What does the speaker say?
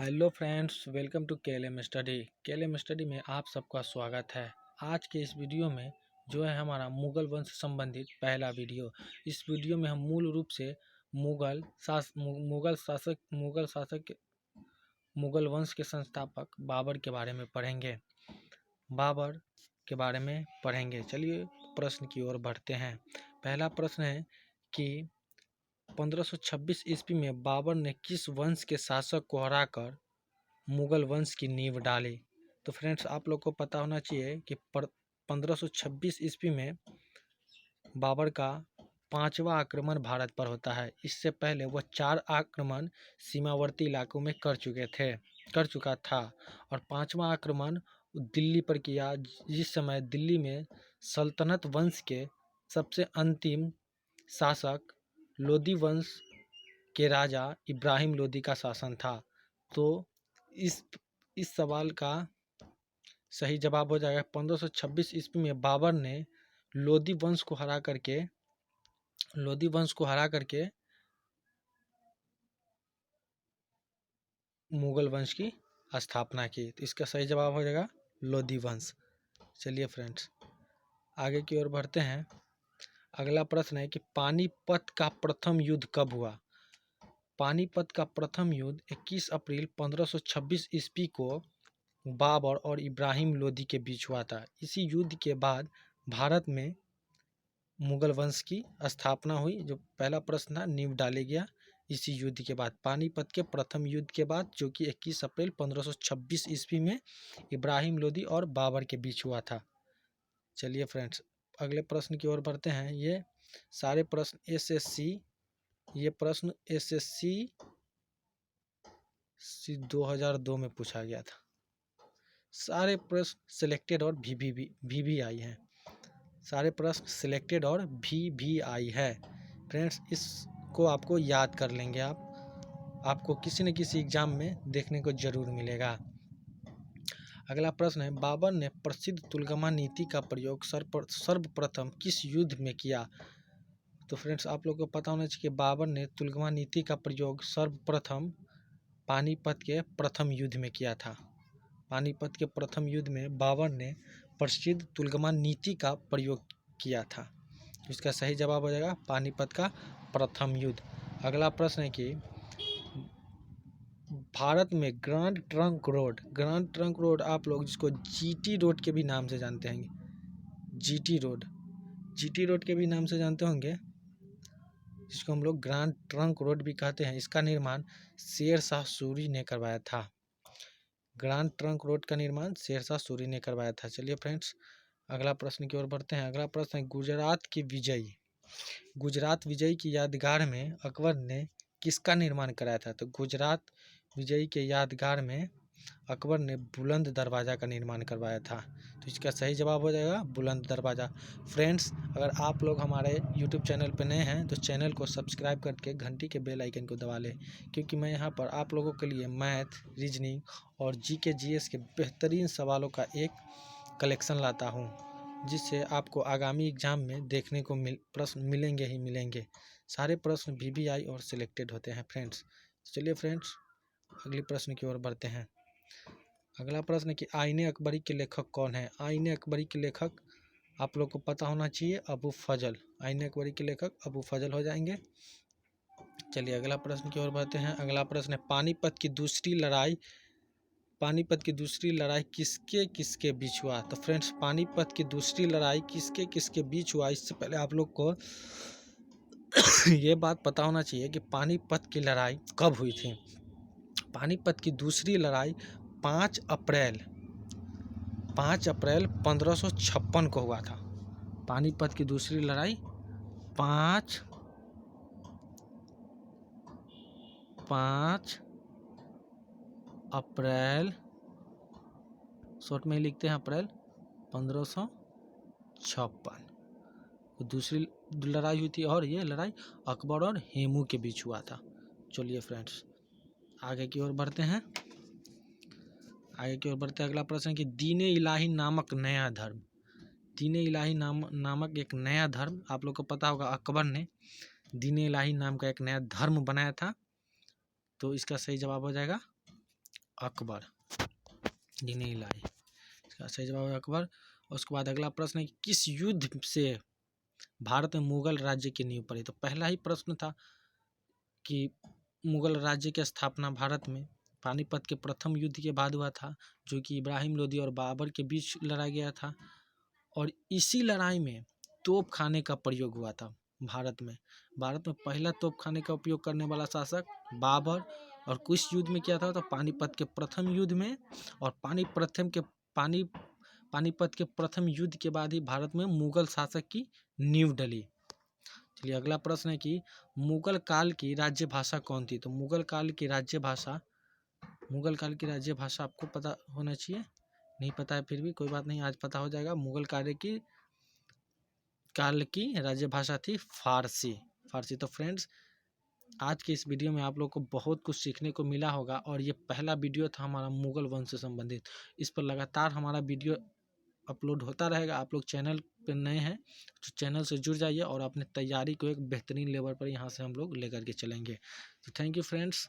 Hello friends, welcome to KLM study. KLM study में आप सबका स्वागत है। आज के इस वीडियो में जो है हमारा मुगल वंश से संबंधित पहला वीडियो। इस वीडियो में हम मूल रूप से मुगल शासक मुगल वंश के संस्थापक बाबर के बारे में पढ़ेंगे। चलिए प्रश्न की ओर बढ़ते हैं। पहला प्रश्न है कि 1526 ईस्वी में बाबर ने किस वंश के शासक को हराकर मुगल वंश की नींव डाली। तो फ्रेंड्स, आप लोग को पता होना चाहिए कि 1526 ईस्वी में बाबर का 5वां आक्रमण भारत पर होता है। इससे पहले वह 4 आक्रमण सीमावर्ती इलाकों में कर चुका था और 5वां आक्रमण दिल्ली पर किया, जिस समय दिल्ली में सल्तनत वंश के सबसे अंतिम शासक लोदी वंश के राजा इब्राहिम लोदी का शासन था। तो इस सवाल का सही जवाब हो जाएगा 1526 ईस्वी में बाबर ने लोदी वंश को हरा करके मुगल वंश की स्थापना की। तो इसका सही जवाब हो जाएगा लोदी वंश। चलिए फ्रेंड्स, आगे की ओर बढ़ते हैं। अगला प्रश्न है कि पानीपत का प्रथम युद्ध कब हुआ। पानीपत का प्रथम युद्ध 21 अप्रैल 1526 ईस्वी को बाबर और इब्राहिम लोदी के बीच हुआ था। इसी युद्ध के बाद भारत में मुगल वंश की स्थापना हुई। जो पहला प्रश्न था, नींव डाले गया इसी युद्ध के बाद, पानीपत के प्रथम युद्ध के बाद, जो कि 21 अप्रैल 1526 ईस्वी में इब्राहिम लोदी और बाबर के बीच हुआ था। चलिए फ्रेंड्स, अगले प्रश्न की ओर बढ़ते हैं। ये प्रश्न एसएससी 2002 में पूछा गया था। सारे प्रश्न सिलेक्टेड और वीवीआई हैं। सारे प्रश्न सिलेक्टेड और वीवीआई है। फ्रेंड्स, इसको आपको याद कर लेंगे आपको किसी न किसी एग्जाम में देखने को जरूर मिलेगा। अगला प्रश्न है, बाबर ने प्रसिद्ध तुलगमा नीति का प्रयोग सर्वप्रथम किस युद्ध में किया। तो फ्रेंड्स, आप लोगों को पता होना चाहिए कि बाबर ने तुलगमा नीति का प्रयोग सर्वप्रथम पानीपत के प्रथम युद्ध में किया था। पानीपत के प्रथम युद्ध में बाबर ने प्रसिद्ध तुलगमा नीति का प्रयोग किया था। इसका सही जवाब हो जाएगा पानीपत का प्रथम युद्ध। अगला प्रश्न है कि भारत में ग्रैंड ट्रंक रोड आप लोग जिसको जीटी रोड के भी नाम से जानते हैं, जीटी रोड के भी नाम से जानते होंगे, जिसको हम लोग ग्रैंड ट्रंक रोड भी कहते हैं। इसका निर्माण शेर शाह सूरी ने करवाया था। ग्रैंड ट्रंक रोड का निर्माण शेर शाह सूरी ने करवाया था। चलिए फ्रेंड्स, अगला प्रश्न की ओर बढ़ते हैं। अगला प्रश्न है, गुजरात विजय की यादगार में अकबर ने किसका निर्माण कराया था। तो गुजरात विजय के यादगार में अकबर ने बुलंद दरवाज़ा का निर्माण करवाया था। तो इसका सही जवाब हो जाएगा बुलंद दरवाज़ा। फ्रेंड्स, अगर आप लोग हमारे यूट्यूब चैनल पर नए हैं तो चैनल को सब्सक्राइब करके घंटी के बेल आइकन को दबा लें, क्योंकि मैं यहाँ पर आप लोगों के लिए मैथ, रीजनिंग और जीके जीएस के बेहतरीन सवालों का एक कलेक्शन लाता हूँ, जिससे आपको आगामी एग्जाम में देखने को प्रश्न मिलेंगे। सारे प्रश्न वीवीआई और सिलेक्टेड होते हैं फ्रेंड्स। चलिए फ्रेंड्स, अगले प्रश्न की ओर बढ़ते हैं। अगला प्रश्न है कि आईने अकबरी के लेखक कौन है। आईने अकबरी के लेखक आप लोग को पता होना चाहिए अबू फजल। आईने अकबरी के लेखक अबू फजल हो जाएंगे। चलिए अगला प्रश्न की ओर बढ़ते हैं। अगला प्रश्न है, पानीपत की दूसरी लड़ाई किसके बीच हुआ। तो फ्रेंड्स, पानीपत की दूसरी लड़ाई किसके बीच हुआ, इससे पहले आप लोग को ये बात पता होना चाहिए कि पानीपत की लड़ाई कब हुई थी। पानीपत की दूसरी लड़ाई 5 अप्रैल 1556 को हुआ था। पानीपत की दूसरी लड़ाई 5 अप्रैल, शॉर्ट में ही लिखते हैं अप्रैल 1556 दूसरी लड़ाई हुई थी, और ये लड़ाई अकबर और हेमू के बीच हुआ था। चलिए फ्रेंड्स, आगे की ओर बढ़ते हैं। अगला प्रश्न है कि दीन-ए इलाही नामक एक नया धर्म आप लोग को पता होगा, अकबर ने दीन-ए इलाही नाम का एक नया धर्म बनाया था। तो इसका सही जवाब हो जाएगा अकबर जी नहीं लाए। इसका सही जवाब है अकबर। और उसके बाद अगला प्रश्न है कि किस युद्ध से भारत में मुगल राज्य की नींव पड़ी। तो पहला ही प्रश्न था कि मुगल राज्य की स्थापना भारत में पानीपत के प्रथम युद्ध के बाद हुआ था, जो कि इब्राहिम लोदी और बाबर के बीच लड़ा गया था। और इसी लड़ाई में तोप खाने का प्रयोग हुआ था भारत में। भारत में पहला तोप खाने का उपयोग करने वाला शासक बाबर। और कुछ युद्ध में क्या था, तो पानीपत के प्रथम युद्ध में। और पानीपत के प्रथम युद्ध के बाद ही भारत में मुगल शासक की नींव डली। चलिए अगला प्रश्न है कि मुगल काल की राज्य भाषा कौन थी। तो मुगल काल की राज्य भाषा आपको पता होना चाहिए, नहीं पता है फिर भी कोई बात नहीं, आज पता हो जाएगा। मुगल काल की राज्य भाषा थी फारसी। तो फ्रेंड्स, आज के इस वीडियो में आप लोग को बहुत कुछ सीखने को मिला होगा। और ये पहला वीडियो था हमारा मुगल वंश से संबंधित। इस पर लगातार हमारा वीडियो अपलोड होता रहेगा। आप लोग चैनल पर नए हैं तो चैनल से जुड़ जाइए और अपने तैयारी को एक बेहतरीन लेवल पर यहाँ से हम लोग लेकर के चलेंगे। तो थैंक यू फ्रेंड्स।